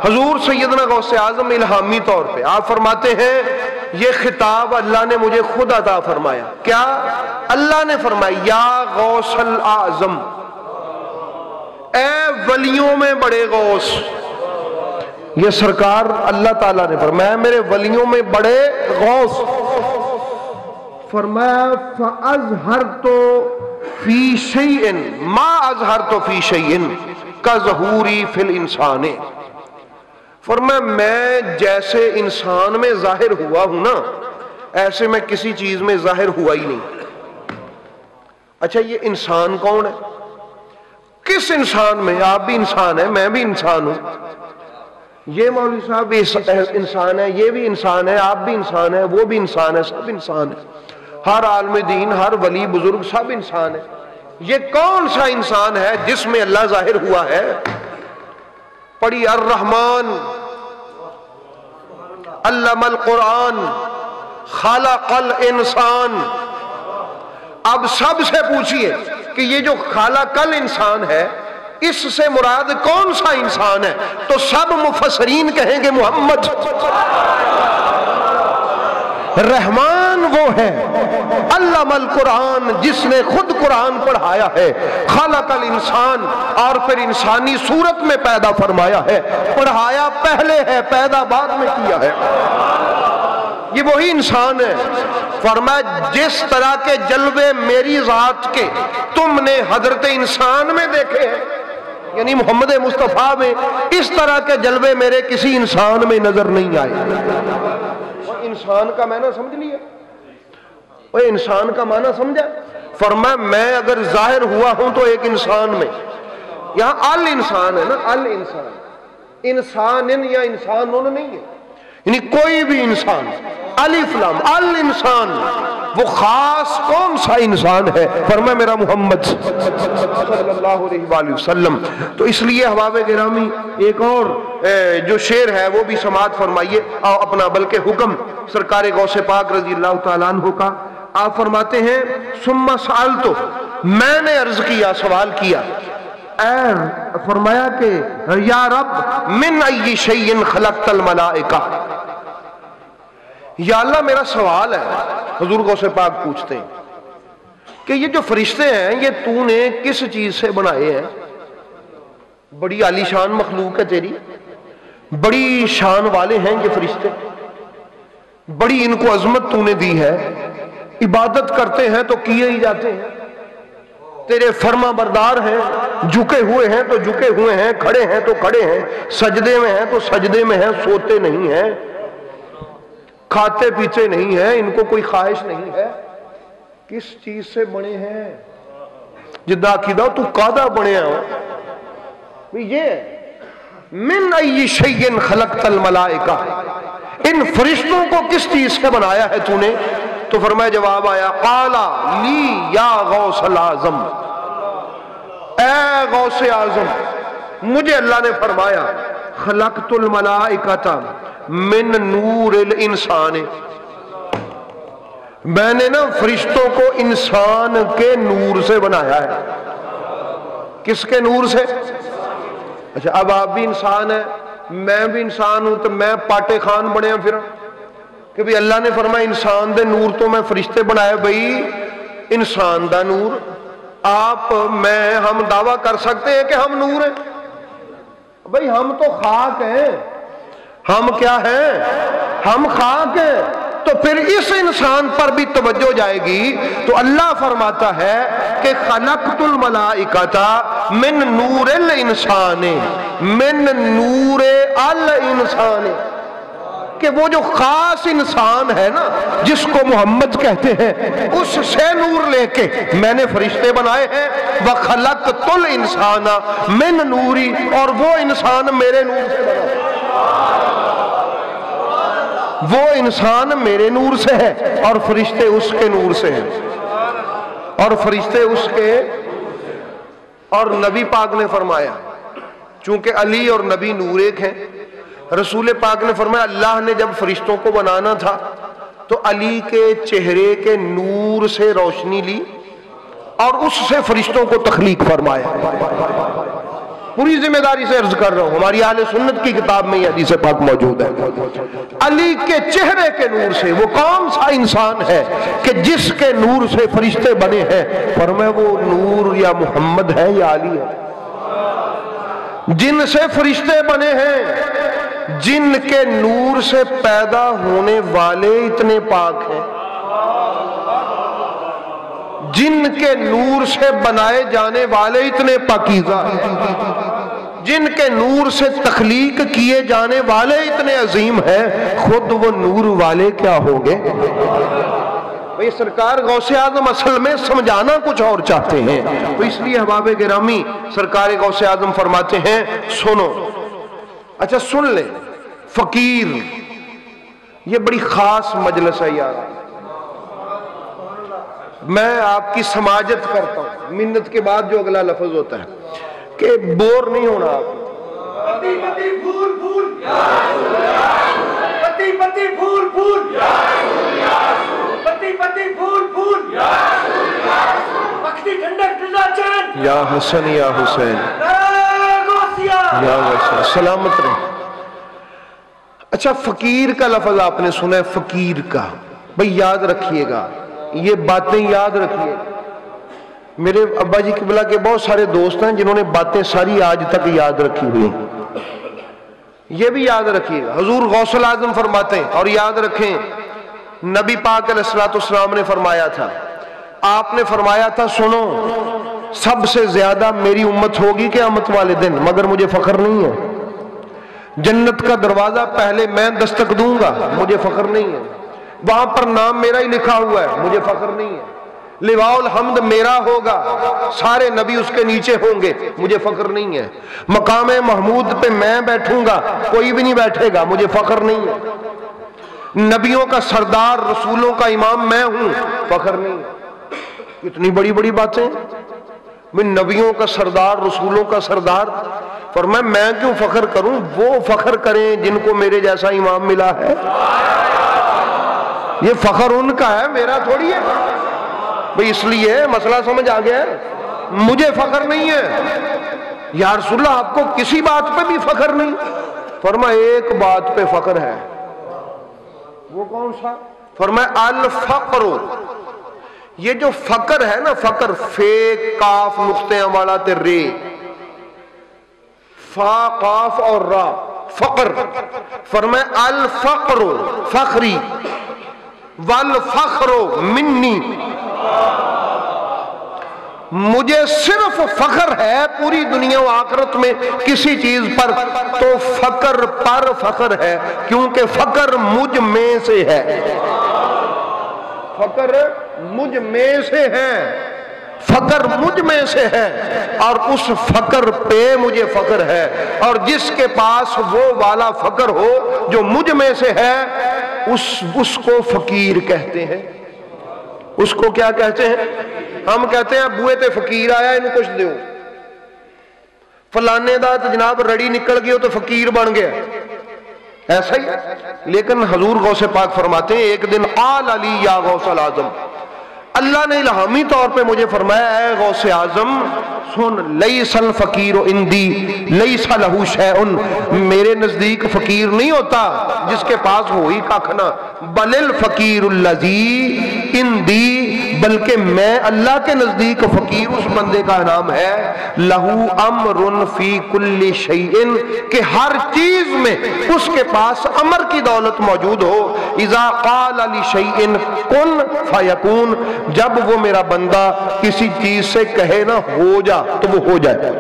حضور سیدنا غوث اعظم الہامی طور پہ آپ فرماتے ہیں یہ خطاب اللہ نے مجھے خود عطا فرمایا. کیا؟ اللہ نے فرمایا یا غوث الاعظم، اے ولیوں میں بڑے غوث. یہ سرکار اللہ تعالیٰ نے فرمایا میرے ولیوں میں بڑے غوث. فرمایا فَأَظْهَرْتُ فِي شَيْءٍ مَا أَظْهَرْتُ فِي شَيْءٍ كَظُهُورِي فِي الْإِنسَانِ. فرمایا میں جیسے انسان میں ظاہر ہوا ہوں نا، ایسے میں کسی چیز میں ظاہر ہوا ہی نہیں. اچھا یہ انسان کون ہے؟ کس انسان میں؟ آپ بھی انسان ہیں، میں بھی انسان ہوں. یہ مولوی صاحب بھی انسان ہے، یہ بھی انسان ہے، آپ بھی انسان ہے، وہ بھی انسان ہے، سب انسان ہے. ہر عالم دین، ہر ولی بزرگ سب انسان ہے. یہ کون سا انسان ہے جس میں اللہ ظاہر ہوا ہے؟ پڑھی الرحمن علم القرآن خلق الانسان. اب سب سے پوچھئے کہ یہ جو خلق الانسان ہے اس سے مراد کون سا انسان ہے؟ تو سب مفسرین کہیں گے محمد. رحمان وہ ہے، علم القرآن جس نے خود قرآن پڑھایا ہے، خلق الانسان اور پھر انسانی صورت میں پیدا فرمایا ہے. پڑھایا پہلے ہے، پیدا بعد میں کیا ہے. یہ وہی انسان ہے. فرمایا جس طرح کے جلوے میری ذات کے تم نے حضرت انسان میں دیکھے ہیں، یعنی محمد مصطفیٰ میں، اس طرح کے جلوے میرے کسی انسان میں نظر نہیں آئے. انسان کا معنی سمجھ لیا؟ وہ انسان کا معنی سمجھا؟ فرمایا میں اگر ظاہر ہوا ہوں تو ایک انسان میں. یہاں الانسان ہے نا، الانسان، انسان یا انسانون نہیں ہے، یعنی کوئی بھی انسان. الف لام الانسان، وہ خاص کون سا انسان ہے؟ فرمایا میرا محمد صلی اللہ علیہ وآلہ وسلم. تو اس لیے احباب گرامی ایک اور جو شعر ہے وہ بھی سماعت فرمائیے اپنا، بلکہ حکم سرکار غوث پاک رضی اللہ تعالیٰ عنہ کا. آپ فرماتے ہیں ثم سألت، میں نے عرض کیا، سوال کیا. فرمایا کہ یا رب من ای شیء خلقت الملائکہ. یا اللہ میرا سوال ہے، حضور غوث پاک پوچھتے ہیں کہ یہ جو فرشتے ہیں یہ تو نے کس چیز سے بنائے ہیں؟ بڑی عالی شان مخلوق ہے تیری، بڑی شان والے ہیں یہ فرشتے، بڑی ان کو عظمت تو نے دی ہے. عبادت کرتے ہیں تو کیے ہی جاتے ہیں، تیرے فرما بردار ہیں، جھکے ہوئے ہیں تو جھکے ہوئے ہیں، کھڑے ہیں تو کھڑے ہیں، سجدے میں ہیں تو سجدے میں ہیں، سوتے نہیں ہیں، کھاتے پیتے نہیں ہیں، ان کو کوئی خواہش نہیں ہے. کس چیز سے بنے ہیں؟ جدا عقیدہ تو قادہ بنے ہیں. یہ من ای شیء خلقت الملائکہ، ان فرشتوں کو کس چیز سے بنایا ہے تو نے؟ تو فرمایا جواب آیا قالا لی یا غوث الاعظم، اے غوث اعظم مجھے اللہ نے فرمایا خلقت الملائکۃ من نور الانسان، میں نے نا فرشتوں کو انسان کے نور سے بنایا ہے. کس کے نور سے؟ اچھا اب آپ بھی انسان ہیں، میں بھی انسان ہوں، تو میں پاٹے خان بنے ہیں پھر کہ بھی اللہ نے فرمایا انسان دے نور تو میں فرشتے بنائے. بھئی انسان دا نور، آپ میں ہم دعویٰ کر سکتے ہیں کہ ہم نور ہیں؟ بھئی ہم تو خاک ہیں. ہم کیا ہیں؟ ہم خاک ہیں. تو پھر اس انسان پر بھی توجہ جائے گی. تو اللہ فرماتا ہے کہ خلقت الملائکۃ من نور الانسان، من نور الانسان، کہ وہ جو خاص انسان ہے نا جس کو محمد کہتے ہیں، اس سے نور لے کے میں نے فرشتے بنائے ہیں. وَخَلَقْتُ الْإِنسَانَ مِن نُورِ، اور وہ انسان میرے نور سے بنا، وہ انسان میرے نور سے ہے اور فرشتے اس کے نور سے ہیں، اور فرشتے اس کے. اور نبی پاک نے فرمایا چونکہ علی اور نبی نور ایک ہیں، رسول پاک نے فرمایا اللہ نے جب فرشتوں کو بنانا تھا تو علی کے چہرے کے نور سے روشنی لی اور اس سے فرشتوں کو تخلیق فرمایا. پوری ذمہ داری سے عرض کر رہا ہوں، ہماری اہل سنت کی کتاب میں یہ حدیث پاک موجود ہے۔ علی کے چہرے کے نور سے وہ کون سا انسان ہے کہ جس کے نور سے فرشتے بنے ہیں؟ فرمایا وہ نور یا محمد ہے یا علی ہے، جن سے فرشتے بنے ہیں، جن کے نور سے پیدا ہونے والے اتنے پاک ہیں، جن کے نور سے بنائے جانے والے اتنے پاکیزہ ہیں، جن کے نور سے تخلیق کیے جانے والے اتنے عظیم ہیں، خود وہ نور والے کیا ہوں گے؟ بھئی سرکار غوث اعظم اصل میں سمجھانا کچھ اور چاہتے ہیں، تو اس لیے احباب گرامی سرکار غوث اعظم فرماتے ہیں سنو، اچھا سن لیں، فقیر یہ بڑی خاص مجلس ہے یار، میں آپ کی سماجت کرتا ہوں، منت کے بعد جو اگلا لفظ ہوتا ہے کہ بور نہیں ہونا آپ، پتی پتی پھول پھول یا رسول اللہ، پتی پتی پھول پھول یا رسول اللہ، پتی پتی پھول پھول یا رسول اللہ، وقتی ٹھنڈک رضا چین یا حسن یا حسین یا حسین، سلامت رہے۔ اچھا فقیر کا لفظ آپ نے سنا ہے، فقیر کا، بھئی یاد رکھیے گا، یہ باتیں یاد رکھیے۔ میرے ابا جی قبلہ کے بہت سارے دوست ہیں جنہوں نے باتیں ساری آج تک یاد رکھی ہوئی، یہ بھی یاد رکھیے گا۔ حضور غوث الاعظم فرماتے ہیں، اور یاد رکھیں نبی پاک علیہ السلام نے فرمایا تھا، آپ نے فرمایا تھا سنو سب سے زیادہ میری امت ہوگی قیامت والے دن، مگر مجھے فخر نہیں ہے، جنت کا دروازہ پہلے میں دستک دوں گا، مجھے فخر نہیں ہے، وہاں پر نام میرا ہی لکھا ہوا ہے، مجھے فخر نہیں ہے، لواء الحمد میرا ہوگا، سارے نبی اس کے نیچے ہوں گے، مجھے فخر نہیں ہے، مقام محمود پہ میں بیٹھوں گا، کوئی بھی نہیں بیٹھے گا، مجھے فخر نہیں ہے، نبیوں کا سردار رسولوں کا امام میں ہوں، فخر نہیں ہے۔ اتنی بڑی بڑی باتیں، میں نبیوں کا سردار رسولوں کا سردار، فرمایا میں کیوں فخر کروں، وہ فخر کریں جن کو میرے جیسا امام ملا ہے، یہ فخر ان کا ہے، میرا تھوڑی ہے بھئی، اس لیے مسئلہ سمجھ آ گیا ہے، مجھے فخر نہیں ہے۔ یا رسول اللہ آپ کو کسی بات پہ بھی فخر نہیں؟ فرمایا ایک بات پہ فخر ہے، وہ کون سا؟ فرمایا الفقر، یہ جو فقر ہے نا، فقر فے کاف نقطے والا تے رے، فا قاف اور را، فقر، فرمایا الفقر فخری والفخر منی، مجھے صرف فخر ہے پوری دنیا و آخرت میں کسی چیز پر تو فقر پر فخر ہے، کیونکہ فقر مجھ میں سے ہے، فقر مجھ میں سے ہے، فقر مجھ میں سے ہے، اور اس فقر پہ مجھے فخر ہے، اور جس کے پاس وہ والا فقر ہو جو مجھ میں سے ہے اس کو فقیر کہتے ہیں۔ اس کو کیا کہتے ہیں؟ ہم کہتے ہیں بوئے تے فقیر آیا انہوں کچھ دیو، فلانے دا تو جناب رڑی نکل گئی تو فقیر بن گیا، ایسا ہی۔ لیکن حضور غوث پاک فرماتے ہیں ایک دن آل علی یا غوث الاعظم، اللہ نے الہامی طور پہ مجھے فرمایا اے غوث اعظم سن، لیس الفقیر عندی لیس لہ شیء، میرے نزدیک فقیر نہیں ہوتا جس کے پاس وہی کھ نہ، بل الفقیر الذی عندی، بلکہ میں اللہ کے نزدیک فقیر اس بندے کا نام ہے لہ امر فی کل شیء، کہ ہر چیز میں اس کے پاس امر کی دولت موجود ہو، اذا قال لشیء کن فیکون، جب وہ میرا بندہ کسی چیز سے کہے نا ہو جا تو وہ ہو جائے،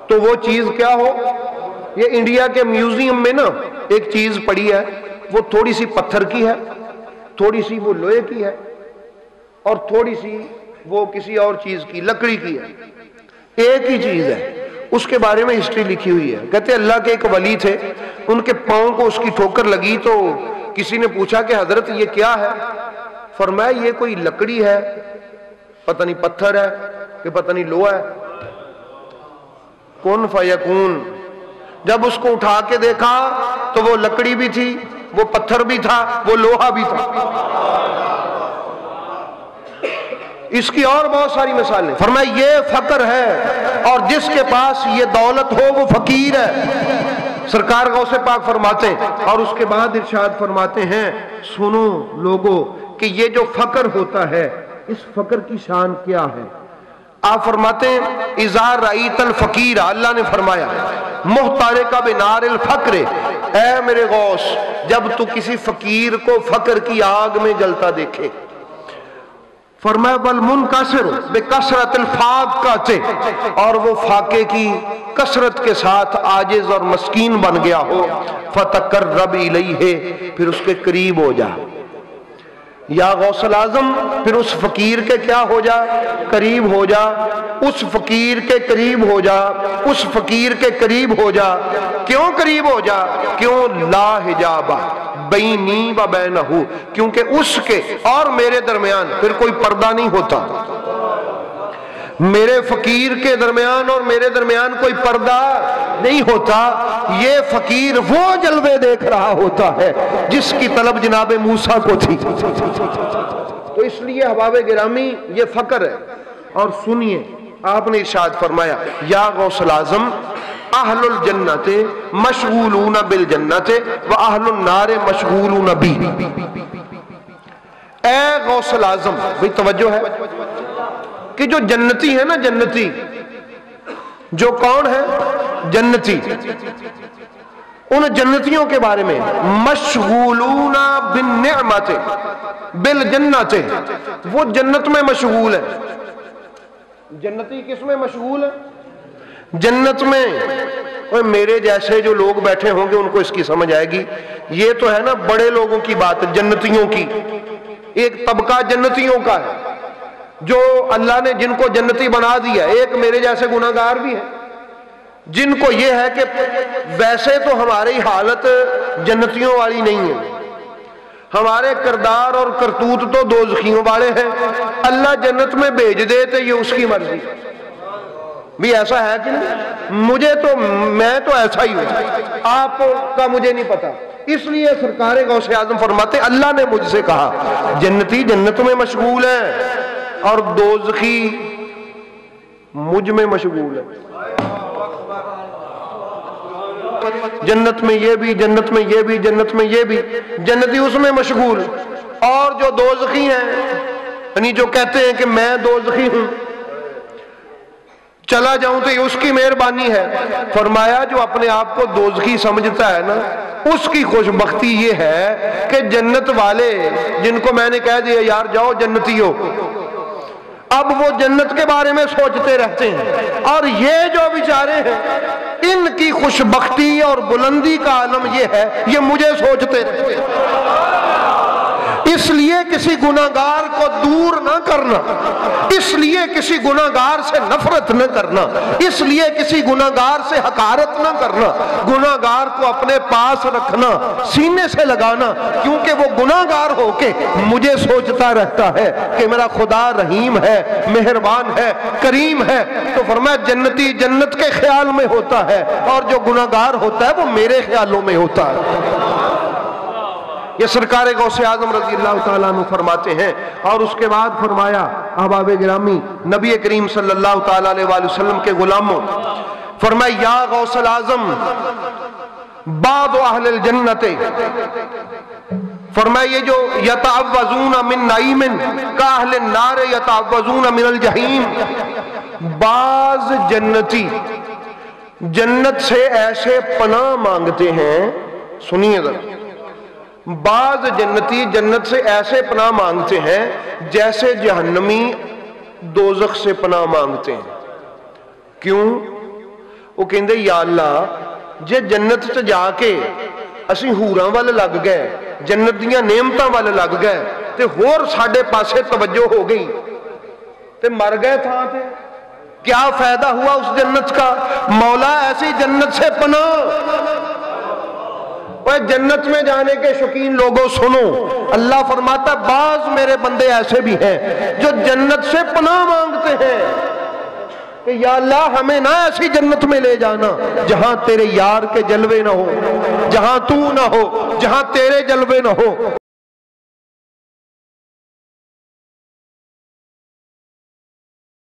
تو وہ چیز کیا ہو۔ یہ انڈیا کے میوزیم میں نا ایک چیز پڑی ہے، وہ تھوڑی سی پتھر کی ہے، تھوڑی سی وہ لوہے کی ہے، اور تھوڑی سی وہ کسی اور چیز کی لکڑی کی ہے، ایک ہی چیز ہے۔ اس کے بارے میں ہسٹری لکھی ہوئی ہے، کہتے اللہ کے ایک ولی تھے، ان کے پاؤں کو اس کی ٹھوکر لگی تو کسی نے پوچھا کہ حضرت یہ کیا ہے؟ فرمایا یہ کوئی لکڑی ہے، پتہ نہیں پتھر ہے کہ پتہ نہیں لوہا ہے، کن فیکون۔ جب اس کو اٹھا کے دیکھا تو وہ لکڑی بھی تھی، وہ پتھر بھی تھا، وہ لوہا بھی تھا۔ اس کی اور بہت ساری مثالیں. فرمایا یہ فقر ہے اور جس کے پاس یہ دولت ہو وہ فقیر ہے. سرکار غوث پاک فرماتے ہیں اور اس کے بعد ارشاد فرماتے ہیں سنو لوگوں کہ یہ جو فقر ہوتا ہے اس فقر کی شان کیا ہے. آپ فرماتے ہیں اذا رأیت الفقیر، اللہ نے فرمایا محترق بنار الفقر، اے میرے غوث جب تو کسی فقیر کو فقر کی آگ میں جلتا دیکھے. فرمایا والمنکسر بکثرت الفاقۃ، اور وہ فاقے کی کثرت کے ساتھ عاجز اور مسکین بن گیا ہو، فتقرب الیہ، پھر اس کے قریب ہو جا. یا غوث الاعظم پھر اس فقیر کے کیا ہو جا، قریب ہو جا. اس فقیر کے قریب ہو جا، اس فقیر کے قریب ہو جا. کیوں قریب ہو جا؟ کیوں؟ لا حجاب بینی و بینہ، کیونکہ اس کے اور میرے درمیان پھر کوئی پردہ نہیں ہوتا. میرے فقیر کے درمیان اور میرے درمیان کوئی پردہ نہیں ہوتا. یہ فقیر وہ جلوے دیکھ رہا ہوتا ہے جس کی طلب جناب موسیٰ کو تھی. تو اس لیے احباب گرامی یہ فقر ہے. اور سنیے آپ نے ارشاد فرمایا یا غوث الاعظم اہل الجنت مشغولون بالجنت و اہل النار مشغولون بی. اے غوث الاعظم، بھئی توجہ ہے کہ جو جنتی ہے نا، جنتی جو کون ہے؟ جنتی. ان جنتیوں کے بارے میں مشغولون بالنعمت بالجنت، وہ جنت میں مشغول ہے. جنتی کس میں مشغول ہے؟ جنت میں. میرے جیسے جو لوگ بیٹھے ہوں گے ان کو اس کی سمجھ آئے گی. یہ تو ہے نا بڑے لوگوں کی بات، جنتیوں کی. ایک طبقہ جنتیوں کا ہے جو اللہ نے جن کو جنتی بنا دیا. ایک میرے جیسے گناہگار بھی ہیں جن کو یہ ہے کہ ویسے تو ہماری حالت جنتیوں والی نہیں ہے، ہمارے کردار اور کرتوت تو دوزخیوں والے ہیں. اللہ جنت میں بھیج دے تو یہ اس کی مرضی. بھی ایسا ہے کہ نہیں؟ مجھے تو میں تو ایسا ہی ہوں، آپ کا مجھے نہیں پتا. اس لیے سرکار غوث اعظم فرماتے اللہ نے مجھ سے کہا جنتی جنت میں مشغول ہے اور دوزخی مجھ میں مشغول ہے. جنت میں یہ بھی، جنت میں یہ بھی، جنت میں یہ بھی. جنتی اس میں مشغول، اور جو دوزخی ہیں یعنی جو کہتے ہیں کہ میں دوزخی ہوں چلا جاؤں تو یہ اس کی مہربانی ہے. فرمایا جو اپنے آپ کو دوزخی سمجھتا ہے نا اس کی خوش بختی یہ ہے کہ جنت والے جن کو میں نے کہہ دیا یار جاؤ جنتی ہو، اب وہ جنت کے بارے میں سوچتے رہتے ہیں. اور یہ جو بیچارے ہیں ان کی خوش بختی اور بلندی کا عالم یہ ہے یہ مجھے سوچتے رہتے ہیں. اس لیے کسی گناہگار کو دور نہ کرنا، اس لیے کسی گناہگار سے نفرت نہ کرنا، اس لیے کسی گناہگار سے حقارت نہ کرنا. گناہگار کو اپنے پاس رکھنا، سینے سے لگانا، کیونکہ وہ گناہگار ہو کے مجھے سوچتا رہتا ہے کہ میرا خدا رحیم ہے، مہربان ہے، کریم ہے. تو فرمایا جنتی جنت کے خیال میں ہوتا ہے اور جو گناہگار ہوتا ہے وہ میرے خیالوں میں ہوتا ہے. یہ سرکار غوث اعظم رضی اللہ تعالیٰ عنہ فرماتے ہیں. اور اس کے بعد فرمایا احباب گرامی نبی کریم صلی اللہ تعالیٰ علیہ وآلہ وسلم کے غلاموں، فرمایا یا غوث الاعظم بعض اہل الجنت، فرمایا یہ جو یتعوذون من نعیم کاہل النار یتعوذون من الجحیم، بعض جنتی جنت سے ایسے پناہ مانگتے ہیں. سنیے ذرا، بعض جنتی جنت سے ایسے پناہ مانگتے ہیں جیسے جہنمی دوزخ سے پناہ مانگتے ہیں. کیوں؟ وہ کہندے یا اللہ جے جنت تے جا کے اسی حوراں وال لگ گئے، جنت دیاں نعمتاں وال لگ گئے تے ہور ساڈے پاسے توجہ ہو گئی تے مر گئے تھاں تے، کیا فائدہ ہوا اس جنت کا؟ مولا ایسی جنت سے پناہ. جنت میں جانے کے شوقین لوگوں سنو، اللہ فرماتا بعض میرے بندے ایسے بھی ہیں جو جنت سے پناہ مانگتے ہیں کہ یا اللہ ہمیں نہ ایسی جنت میں لے جانا جہاں تیرے یار کے جلوے نہ ہو، جہاں تو نہ ہو، جہاں تیرے جلوے نہ ہو.